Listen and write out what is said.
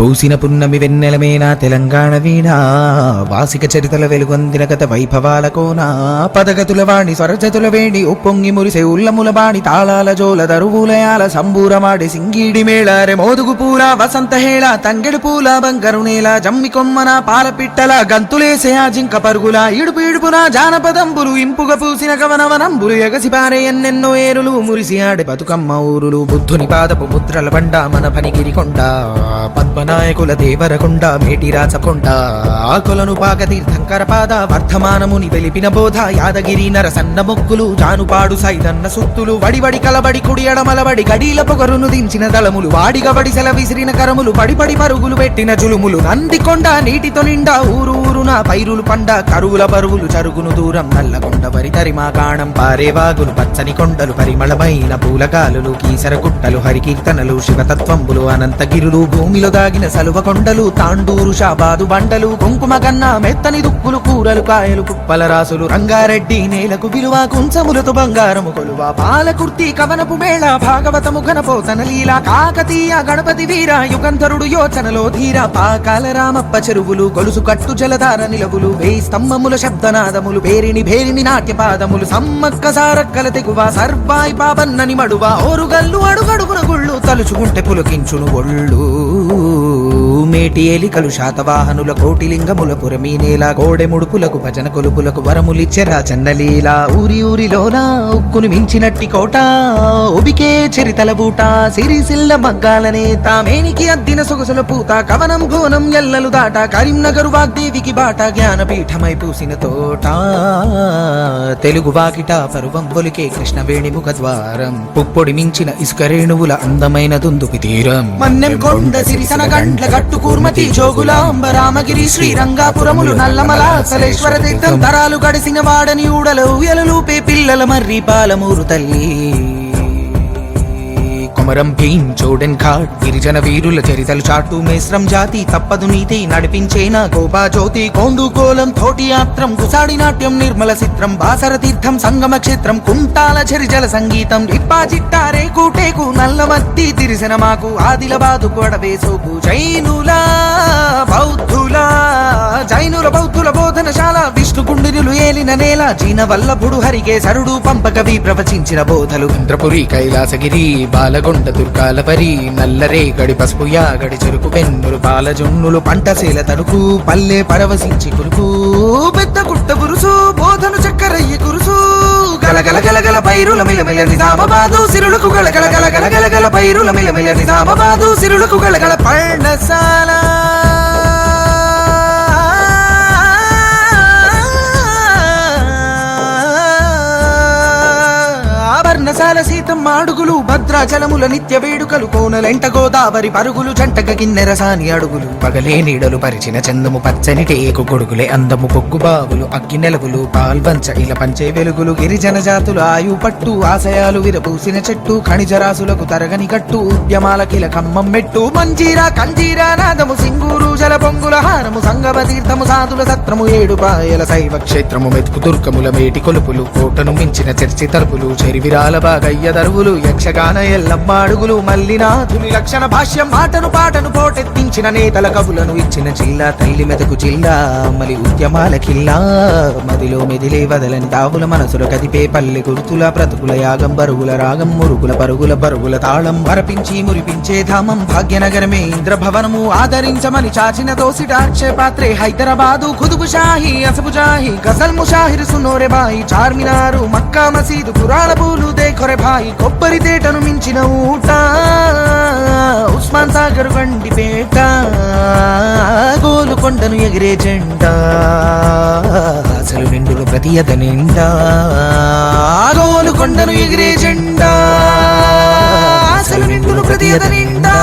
పూసిన పున్నమి వెన్నెలమేనా తెలంగాణ వీణా వాసిక చరితల వెలుగొందిన గత వైభవాల కోనా పదగతుల వాణి స్వరజతుల వేణి ఉప్పొంగి మురిసే ఉల్లముల బాణి తాళాల జోల దరువులయాల సంబూరమాడి సింగీడి మేళారె మోదుగు పూల వసంత హేళ తంగెడు పూల బంగారు నేల జమ్మి కొమ్మన పాల పిట్టల గంతులేసే ఆ జింక పరుగుల ఇడుపు ఇడుపున జానపదంబులు ఇంపుగా పూసిన కవనవనంబులు ఎగసిపారే ఎన్నెన్నో ఏరులు మురిసి ఆడే బతుకమ్మ ఊరులు బుద్ధుని పాదపు ముద్రల బండ మన పనిగిరి కొండ పద్మనాయకుల దేవరకొండ మేటి రాచకొండ ఆకులను పాక తీర్థంకర పాద వర్ధమానముని వెలిపిన బోధ యాదగిరి నరసన్న మొక్కులు జానుపాడు సైదన్న సుత్తులు వడివడి కలబడి కుడి ఎడమలబడి గడీల పొగరును దించిన దళములు వాడిగబడి సెల విసిరిన కరములు పడిపడి పరుగులు పెట్టిన జులుములు నందికొండ నీటితో నిండా ఊరు ఊరున పైరులు పండ కరువుల బరువులు చరుగును దూరం నల్లకొండ వరి తరిమా కాణం పారేవాగులు పచ్చని కొండలు పరిమళమైన పూలగాలులు కీసర గుట్టలు హరికీర్తనలు శివతత్వంబులు అనంతగిరులు భూమిలో దాగిన సలువ కొండలు తాండూరు షాబాదు బండలు కుంకుమ కన్నా మెత్తని దుక్కులు కూరలు కాయలు కుప్పల రాసులు రంగారెడ్డి నేలకు విలువ కుంచములతో బంగారము కొలువ పాలకుర్తి కవనపు మేళ భాగవతము ఘనపోతన లీల కాకతీయ గణపతి వీర యుగంధరుడు యోచనలో ధీర పాకాల రామప్ప చెరువులు గొలుసు కట్టు జలధార నిలవులు వేయి స్తంభముల శబ్దనాదములు పేరిని భేరిని నాట్యపాదములు సమ్మక్క సారక్కల తెగువ సర్వాయి పాపన్నని మడువ ఓరుగల్లు అడుగడుగున గుళ్ళు తలుచుకుంటే పులకించును ఒళ్ళు మేటి ఏలికలు శాతవాహనుల కోటిలింగముల పురమీ నేల కోడె ముడుపులకు భజన కొలుపులకు వరములిచ్చెరా చన్నలీల ఊరి ఊరిలోన ఉక్కును మించినట్టి కోట ఉబికే చరితల బూట సిరిసిల్ల మగ్గాలనే తామేనికి అద్దిన సొగసుల పూత కవనం భువనం ఎల్లలు దాట కరీంనగరు వాగ్దేవికి బాట జ్ఞానపీఠమై పూసిన తోట తెలుగు వాకిట పరువం పొలికే కృష్ణవేణి ముఖద్వారం పుప్పొడి మించిన ఇసుక రేణువుల అందమైన దుందుపి తీరం మన్నెం కొండ సిరిసన గండ్ల గట్టు కూర్మతి జోగులాంబ రామగిరి శ్రీరంగాపురములు నల్లమల సలేశ్వర తీర్థం తరాలు గడిసిన వాడని ఊడలు ఉయలలూపే పిల్లల మర్రి పాలమూరు తల్లి కొమరం భీం చోడెన్ ఘాట్ గిరిజన వీరుల చరితలు చాటు మేస్రం జాతి తప్పదు నీతి నడిపించేనా గోపా జ్యోతి కోండు కోలం తోటి యాత్రం గుసాడి నాట్యం నిర్మల చిత్రం బాసర తీర్థం సంగమ క్షేత్రం కుంటాల చరిజల సంగీతం ఇప్పా చిట్టారే కూటేకు నల్లమత్తి తిరిసిన మాకు ఆదిలబాదు కొడవే సోకు జైనుల బౌద్ధుల బోధనశాల విష్ణు కుండినులు ఏలిన నేల జీన వల్లభుడు హరికేశరుడు పంపకవి ప్రవచించిన బోధలు ఇంద్రపురి కైలాసగిరి బాలగొండ దుర్గాలపరి నల్లరే గడి పసుపు యాగడి చెరుకు పెన్నులు పాలజొన్నులు పంటసేల తణుకు పల్లె పరవశించి కురుకు పెద్ద గుట్ట గురుసు బోధను చక్కరయ్య కురుసు గలగల గలగల పైరుల మిలమిల నిజామాబాదు సిరులకు గలగల గలగల గలగల పైరుల మిలమిల నిజామాబాదు సిరులకు గలగల పర్ణశాల పర్ణశాల సీతమ్మ అడుగులు భద్రాచలముల నిత్య వేడుకలు కోనలెంట గోదావరి పరుగులు జంటక కిన్నెరసాని అడుగులు పగలే నీడలు పరిచిన చందము పచ్చని టేకు కొడుకులే అందము పొగ్గు బావులు అగ్గి నెలవులు పాల్వంచ ఇలా పంచే వెలుగులు గిరిజన జాతులు ఆయు పట్టు ఆశయాలు విరపూసిన చెట్టు ఖనిజరాసులకు తరగని కట్టు ఉద్యమాల కిల ఖమ్మం మెట్టు మంజీరా కంజీరా నాదము సింగూరు జల పొంగుల హారము సంగమ తీర్థము సాధుల సత్రము ఏడు పాయల శైవ క్షేత్రము మెతుకు దుర్గముల మేటి కొలుపులు కోటను మించిన చర్చి తలుపులు చెరివిరాల బాగయ్య దరువులు యక్షగాన ఎల్లమ్మ అడుగులు మల్లినాథుని లక్షణ భాష్యం మాటను పాటను పోటెత్తించిన నేతల కవులను ఇచ్చిన జిల్లా తల్లి మెదకు జిల్లా మలి ఉద్యమాల కిల్లా మదిలో మెదిలే వదలని తావుల మనసుల కదిపే పల్లె గుర్తుల బ్రతుకుల యాగం బరుగుల రాగం మురుగుల పరుగుల బరుగుల తాళం వరపించి మురిపించే ధామం భాగ్యనగరమే ఇంద్రభవనము ఆదరించమని చాచిన దోసిట అక్షయపాత్రే హైదరాబాదు ఖుదుబు షాహి అసబు జాహి గజల్ ముషాహిర్ సునోరే బాయి చార్మినారు మక్కా మసీదు పురాణ పూలు దేఖొరే భాయి కొబ్బరి తేటను మించిన ఊట ఉస్మాన్ సాగర్ గండిపేట గోలుకొండను ఎగిరే జెండా అసలు నిండులు ప్రతియత నిండా గోలుకొండను ఎగిరే జెండా అసలు నిండులు ప్రతియత నిండా